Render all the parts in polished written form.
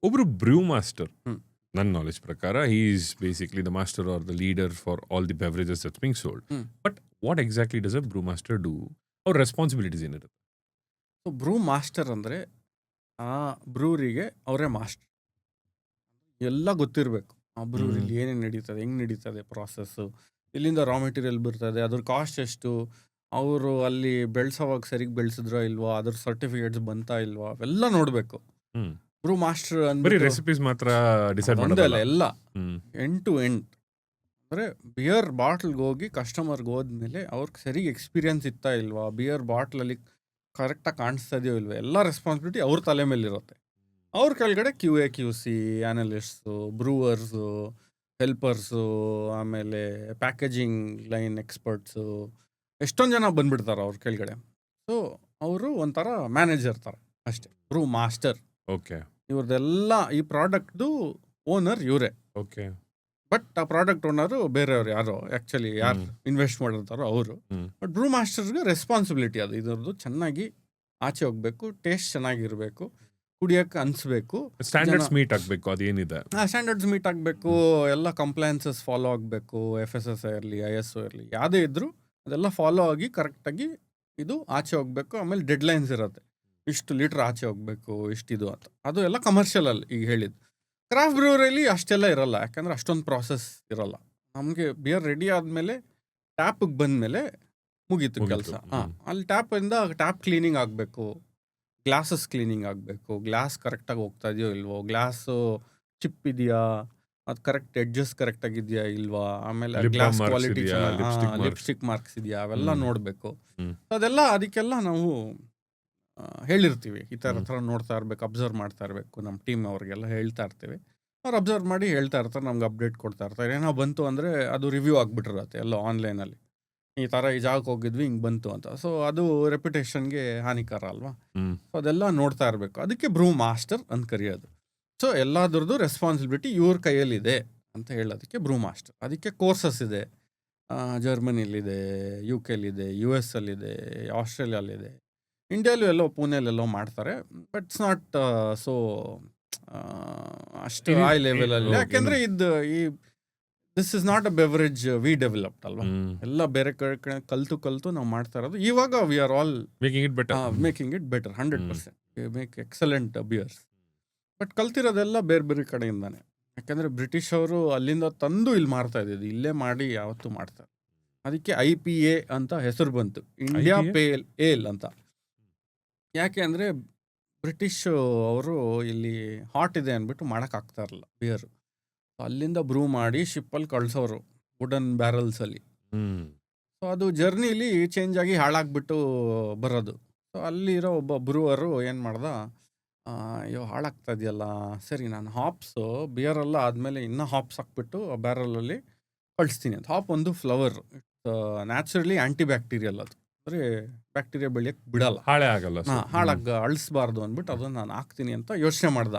ಒಬ್ರು ಬ್ರೂ ಮಾಸ್ಟರ್, ಹ್ಮ್. ನನ್ನ ನಾಲೆಜ್ ಪ್ರಕಾರ he is basically the master or the leader for all the beverages that's being sold. Hmm. But what exactly does a brew master do? ಅವ್ರ responsibilities ಏನಿರುತ್ತೆ? So brew master ಅಂದರೆ ಆ ಬ್ರೂರಿಗೆ ಅವರೇ master. ಎಲ್ಲ ಗೊತ್ತಿರಬೇಕು ಆ ಬ್ರೂರಿಲಿ ಏನೇನು ನಡೀತದೆ, ಹೆಂಗೆ ನಡೀತದೆ ಪ್ರಾಸೆಸ್ಸು, ಇಲ್ಲಿಂದ ರಾ ಮೆಟೀರಿಯಲ್ ಬರ್ತದೆ, ಅದ್ರ ಕಾಸ್ಟ್ ಎಷ್ಟು, ಅವರು ಅಲ್ಲಿ ಬೆಳೆಸೋವಾಗ ಸರಿಗೆ ಬೆಳೆಸಿದ್ರೋ ಇಲ್ವಾ, ಅದ್ರ ಸರ್ಟಿಫಿಕೇಟ್ಸ್ ಬಂತಾ ಇಲ್ವಾ, ಅವೆಲ್ಲ ನೋಡಬೇಕು. ಹ್ಮ್. ಬ್ರೂ ಮಾಸ್ಟರ್ ಬರೀ ಅಂದ್ಬಿಟ್ಟು ರೆಸಿಪೀಸ್ ಮಾತ್ರ ಡಿಸೈಡ್ ಒಂದೇ ಮಾಡೋದಲ್ಲ. ಅಲ್ಲ, ಎಲ್ಲ ಹ್ಮ್. End to end. ಅಂದರೆ ಬಿಯರ್ ಬಾಟ್ಲ್ಗೆ ಹೋಗಿ ಕಸ್ಟಮರ್ಗೆ ಹೋದ್ಮೇಲೆ ಅವ್ರಿಗೆ ಸರಿಗೆ ಎಕ್ಸ್ಪೀರಿಯನ್ಸ್ ಇತ್ತಾ ಇಲ್ವಾ, ಬಿಯರ್ ಬಾಟ್ಲಲ್ಲಿ ಕರೆಕ್ಟಾಗಿ ಕಾಣಿಸ್ತಾ ಇದೆಯೋ ಇಲ್ವಾ, ಎಲ್ಲ ರೆಸ್ಪಾನ್ಸಿಬಿಲಿಟಿ ಅವ್ರ ತಲೆ ಮೇಲಿರುತ್ತೆ. ಅವ್ರ ಕೆಳಗಡೆ QA/QC ಆ್ಯನಲಿಸ್ಟು, ಬ್ರೂವರ್ಸು, ಹೆಲ್ಪರ್ಸು, ಆಮೇಲೆ ಪ್ಯಾಕೇಜಿಂಗ್ ಲೈನ್ ಎಕ್ಸ್ಪರ್ಟ್ಸು, ಎಷ್ಟೊಂದು ಜನ ಬಂದ್ಬಿಡ್ತಾರೆ ಅವ್ರ ಕೆಳಗಡೆ. ಸೊ ಅವರು ಒಂಥರ ಮ್ಯಾನೇಜರ್ ಥರ ಅಷ್ಟೇ, ಬ್ರೂ ಮಾಸ್ಟರ್. ಓಕೆ ಇವ್ರದ್ದೆಲ್ಲ ಈ ಪ್ರಾಡಕ್ಟ್ದು ಓನರ್ ಇವರೇ. ಓಕೆ. ಬಟ್ ಆ ಪ್ರಾಡಕ್ಟ್ ಓನರು ಬೇರೆಯವ್ರು, ಯಾರೋ ಆ್ಯಕ್ಚುಲಿ ಯಾರು ಇನ್ವೆಸ್ಟ್ ಮಾಡಿರ್ತಾರೋ ಅವರು. ಬಟ್ ಬ್ರೂ ಮಾಸ್ಟರ್ಗೆ ರೆಸ್ಪಾನ್ಸಿಬಿಲಿಟಿ ಅದು, ಇದರದ್ದು ಚೆನ್ನಾಗಿ ಆಚೆ ಹೋಗ್ಬೇಕು, ಟೇಸ್ಟ್ ಚೆನ್ನಾಗಿರಬೇಕು, ಕುಡಿಯೋಕ್ಕೆ ಅನಿಸ್ಬೇಕು, ಸ್ಟ್ಯಾಂಡರ್ಡ್ಸ್ ಮೀಟ್ ಆಗಬೇಕು, ಅದೇನಿದೆ ಸ್ಟ್ಯಾಂಡರ್ಡ್ಸ್ ಮೀಟ್ ಆಗಬೇಕು, ಎಲ್ಲ ಕಂಪ್ಲೈನ್ಸಸ್ ಫಾಲೋ ಆಗಬೇಕು, FSSAI ಇರಲಿ, ISO ಇರಲಿ, ಯಾವುದೇ ಇದ್ದರೂ ಅದೆಲ್ಲ ಫಾಲೋ ಆಗಿ ಕರೆಕ್ಟಾಗಿ ಇದು ಆಚೆ ಹೋಗಬೇಕು. ಆಮೇಲೆ ಡೆಡ್ಲೈನ್ಸ್ ಇರುತ್ತೆ, ಇಷ್ಟು ಲೀಟ್ರ್ ಆಚೆ ಹೋಗಬೇಕು, ಇಷ್ಟಿದು ಅಂತ. ಅದು ಎಲ್ಲ ಕಮರ್ಷಿಯಲಲ್ಲಿ ಈಗ ಹೇಳಿದ್ದು. ಕ್ರಾಫ್ಟ್ ಬ್ರೂವರಿಲಿ ಅಷ್ಟೆಲ್ಲ ಇರಲ್ಲ, ಯಾಕಂದರೆ ಅಷ್ಟೊಂದು ಪ್ರಾಸೆಸ್ ಇರಲ್ಲ. ನಮಗೆ ಬಿಯರ್ ರೆಡಿ ಆದಮೇಲೆ ಟ್ಯಾಪಿಗೆ ಬಂದಮೇಲೆ ಮುಗೀತು ಕೆಲಸ. ಅಲ್ಲಿ ಟ್ಯಾಪ್ ಕ್ಲೀನಿಂಗ್ ಆಗಬೇಕು, ಗ್ಲಾಸಸ್ ಕ್ಲೀನಿಂಗ್ ಆಗಬೇಕು, ಗ್ಲಾಸ್ ಕರೆಕ್ಟಾಗಿ ಹೋಗ್ತಾ ಇದೆಯೋ ಇಲ್ವೋ, ಗ್ಲಾಸು ಚಿಪ್ ಇದೆಯಾ, ಅದು ಕರೆಕ್ಟ್ ಎಡ್ಜಸ್ ಕರೆಕ್ಟಾಗಿದೆಯಾ ಇಲ್ವಾ, ಆಮೇಲೆ ಗ್ಲಾಸ್ ಕ್ವಾಲಿಟಿ ಲಿಪ್ಸ್ಟಿಕ್ ಮಾರ್ಕ್ಸ್ ಇದೆಯಾ, ಅವೆಲ್ಲ ನೋಡಬೇಕು. ಅದೆಲ್ಲ ಅದಕ್ಕೆಲ್ಲ ನಾವು ಹೇಳಿರ್ತೀವಿ, ಈ ಥರ ನೋಡ್ತಾ ಇರಬೇಕು, ಅಬ್ಸರ್ವ್ ಮಾಡ್ತಾ ಇರಬೇಕು. ನಮ್ಮ ಟೀಮ್ ಅವ್ರಿಗೆಲ್ಲ ಹೇಳ್ತಾ ಇರ್ತೀವಿ, ಅವ್ರು ಅಬ್ಸರ್ವ್ ಮಾಡಿ ಹೇಳ್ತಾ ಇರ್ತಾರೆ, ನಮ್ಗೆ ಅಪ್ಡೇಟ್ ಕೊಡ್ತಾ ಇರ್ತಾರೆ. ಏನೋ ಬಂತು ಅಂದರೆ ಅದು ರಿವ್ಯೂ ಆಗಿಬಿಟ್ಟಿರುತ್ತೆ ಎಲ್ಲ ಆನ್ಲೈನಲ್ಲಿ, ಈ ಥರ ಈ ಜಾಗಕ್ಕೆ ಹೋಗಿದ್ವಿ ಹಿಂಗೆ ಬಂತು ಅಂತ. ಸೊ ಅದು ರೆಪ್ಯುಟೇಷನ್ಗೆ ಹಾನಿಕರ ಅಲ್ವಾ. ಸೊ ಅದೆಲ್ಲ ನೋಡ್ತಾ ಇರಬೇಕು, ಅದಕ್ಕೆ ಬ್ರೂ ಮಾಸ್ಟರ್ ಅಂತ ಕರೆಯೋದು. ಸೊ ಎಲ್ಲದ್ರದ್ದು ರೆಸ್ಪಾನ್ಸಿಬಿಲಿಟಿ ಇವ್ರ ಕೈಯಲ್ಲಿದೆ ಅಂತ ಹೇಳೋದಕ್ಕೆ ಬ್ರೂ ಮಾಸ್ಟರ್. ಅದಕ್ಕೆ ಕೋರ್ಸಸ್ ಇದೆ, ಜರ್ಮನಿಲಿದೆ, UK-ಲಿದೆ, US ಅಲ್ಲಿದೆ, ಆಸ್ಟ್ರೇಲಿಯಾಲಿದೆ, ಇಂಡಿಯಾಲೂ ಎಲ್ಲೋ ಪುಣೆಲೆಲ್ಲೋ ಮಾಡ್ತಾರೆ. ಬಟ್ ಇಟ್ಸ್ ನಾಟ್ ಸೊ ಅಷ್ಟು ಹೈ ಲೆವೆಲಲ್ಲಿ, ಯಾಕೆಂದರೆ ಇದು this is not a beverage we developed ಅಲ್ವಾ. ಎಲ್ಲ ಬೇರೆ ಕಡೆ ಕಲ್ತು ನಾವು ಮಾಡ್ತಾ ಇರೋದು. ಇವಾಗ we are all making it better 100%. We make excellent beers. But ಕಲ್ತಿರೋದೆಲ್ಲ ಬೇರೆ ಬೇರೆ ಕಡೆಯಿಂದಾನೆ, ಯಾಕೆಂದರೆ ಬ್ರಿಟಿಷ್ ಅವರು ಅಲ್ಲಿಂದ ತಂದು ಇಲ್ಲಿ ಮಾಡ್ತಾ ಇದ್ದಿದ್ದು, ಇಲ್ಲೇ ಮಾಡಿ ಯಾವತ್ತೂ ಮಾಡ್ತಾರೆ. ಅದಕ್ಕೆ IPA ಅಂತ ಹೆಸರು ಬಂತು, ಇಂಡಿಯಾ ಪೇಲ್ ಏಲ್ ಅಂತ. ಯಾಕೆ ಅಂದರೆ ಬ್ರಿಟಿಷ್ ಅವರು ಇಲ್ಲಿ ಹಾಟ್ ಇದೆ ಅಂದ್ಬಿಟ್ಟು ಮಾಡೋಕ್ಕಾಗ್ತಾ ಇರಲಿಲ್ಲ ಬಿಯರು. ಅಲ್ಲಿಂದ ಬ್ರೂ ಮಾಡಿ ಶಿಪ್ಪಲ್ಲಿ ಕಳ್ಸೋರು ವುಡನ್ ಬ್ಯಾರಲ್ಸಲ್ಲಿ. ಸೊ ಅದು ಜರ್ನಿಲಿ ಚೇಂಜ್ ಆಗಿ ಹಾಳಾಗ್ಬಿಟ್ಟು ಬರೋದು. ಸೊ ಅಲ್ಲಿರೋ ಒಬ್ಬ ಬ್ರೂವರು ಏನು ಮಾಡ್ದ, ಅಯ್ಯೋ ಹಾಳಾಗ್ತಾ ಇದೆಯಲ್ಲ, ಸರಿ ನಾನು ಹಾಪ್ಸು ಬಿಯರೆಲ್ಲ ಆದಮೇಲೆ ಇನ್ನೂ ಹಾಪ್ಸ್ ಹಾಕ್ಬಿಟ್ಟು ಆ ಬ್ಯಾರಲಲ್ಲಿ ಕಳಿಸ್ತೀನಿ ಅಂತ. ಹಾಪ್ ಒಂದು ಫ್ಲವರ್, ನ್ಯಾಚುರಲಿ ಆ್ಯಂಟಿ ಬ್ಯಾಕ್ಟೀರಿಯಲ್, ಅದು ಅಂದರೆ ಬ್ಯಾಕ್ಟೀರಿಯಾ ಬೆಳೆಯೋಕ್ಕೆ ಬಿಡಲ್ಲ, ಅಳಿಸ್ಬಾರ್ದು ಅಂದ್ಬಿಟ್ಟು ಅದನ್ನು ನಾನು ಹಾಕ್ತೀನಿ ಅಂತ ಯೋಚನೆ ಮಾಡ್ದ.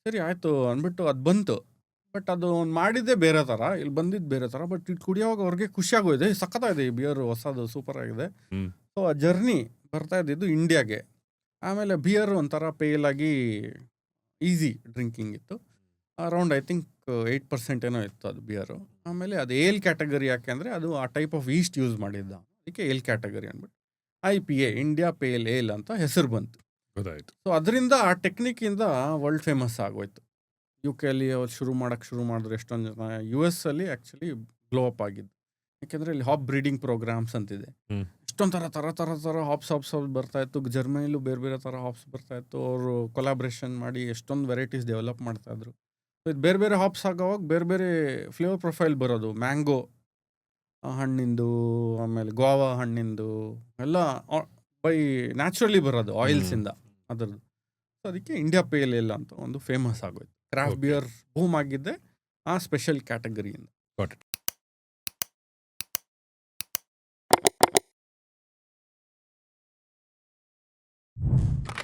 ಸರಿ ಆಯಿತು ಅಂದ್ಬಿಟ್ಟು ಅದು ಬಂತು. ಬಟ್ ಅದು ಮಾಡಿದ್ದೇ ಬೇರೆ ಥರ, ಇಲ್ಲಿ ಬಂದಿದ್ದು ಬೇರೆ ಥರ. ಬಟ್ ಇದು ಕುಡಿಯೋವಾಗ ಅವ್ರಿಗೆ ಖುಷಿಯಾಗೋಗಿದೆ, ಸಖತ್ತಾಗಿದೆ ಈ ಬಿಯರು, ಹೊಸದು ಸೂಪರ್ ಆಗಿದೆ. ಸೊ ಆ ಜರ್ನಿ ಬರ್ತಾ ಇದ್ದಿದ್ದು ಇಂಡಿಯಾಗೆ. ಆಮೇಲೆ ಬಿಯರ್ ಒಂಥರ ಪೇಲಾಗಿ ಈಸಿ ಡ್ರಿಂಕಿಂಗ್ ಇತ್ತು. ಅರೌಂಡ್ ಐ ಥಿಂಕ್ 8% ಏನೋ ಇತ್ತು ಅದು ಬಿಯರು. ಆಮೇಲೆ ಅದು ಏಲ್ ಕ್ಯಾಟಗರಿ, ಯಾಕೆ ಅಂದರೆ ಅದು ಆ ಟೈಪ್ ಆಫ್ ಈಸ್ಟ್ ಯೂಸ್ ಮಾಡಿದ್ದ, ಅದಕ್ಕೆ ಏಲ್ ಕ್ಯಾಟಗರಿ ಅಂದ್ಬಿಟ್ಟು IPA ಇಂಡಿಯಾ ಪೇಲ್ ಏಲ್ ಅಂತ ಹೆಸರು ಬಂತು. ಸೊ ಅದರಿಂದ ಆ ಟೆಕ್ನಿಕ್ಕಿಂದ ವರ್ಲ್ಡ್ ಫೇಮಸ್ ಆಗೋಯ್ತು. UK-ಅಲ್ಲಿ ಅವ್ರು ಶುರು ಮಾಡಿದ್ರು ಎಷ್ಟೊಂದು ಜನ. US ಅಲ್ಲಿ ಆ್ಯಕ್ಚುಲಿ ಗ್ಲೋ ಅಪ್ ಆಗಿದ್ದು, ಯಾಕೆಂದರೆ ಇಲ್ಲಿ ಹಾಪ್ ಬ್ರೀಡಿಂಗ್ ಪ್ರೋಗ್ರಾಮ್ಸ್ ಅಂತಿದೆ. ಎಷ್ಟೊಂದು ಥರ ಹಾಪ್ಸ್ ಬರ್ತಾಯಿತ್ತು. ಜರ್ಮನಿಲೂ ಬೇರೆ ಬೇರೆ ಥರ ಹಾಪ್ಸ್ ಬರ್ತಾಯಿತ್ತು. ಅವರು ಕೊಲಾಬ್ರೇಷನ್ ಮಾಡಿ ಎಷ್ಟೊಂದು ವೆರೈಟೀಸ್ ಡೆವಲಪ್ ಮಾಡ್ತಾಯಿದ್ರು. ಸೊ ಇದು ಬೇರೆ ಬೇರೆ ಹಾಪ್ಸ್ ಆಗೋವಾಗ ಬೇರೆ ಬೇರೆ ಫ್ಲೇವರ್ ಪ್ರೊಫೈಲ್ ಬರೋದು, ಮ್ಯಾಂಗೋ ಹಣ್ಣಿಂದು, ಆಮೇಲೆ ಗೋವಾ ಹಣ್ಣಿಂದು ಎಲ್ಲ ಬೈ ನ್ಯಾಚುರಲಿ ಬರೋದು ಆಯಿಲ್ಸಿಂದ ಅದರದ್ದು. ಸೊ ಅದಕ್ಕೆ ಇಂಡಿಯಾ ಪೇಲ್ ಏಲ್ ಅಂತ ಒಂದು ಫೇಮಸ್ ಆಗೋಯ್ತು. ಕ್ರಾಫ್ಟ್ ಬಿಯರ್ ಬೂಮ್ ಆಗಿದ್ದೆ ಆ ಸ್ಪೆಷಲ್ ಕ್ಯಾಟಗರಿಯಿಂದ.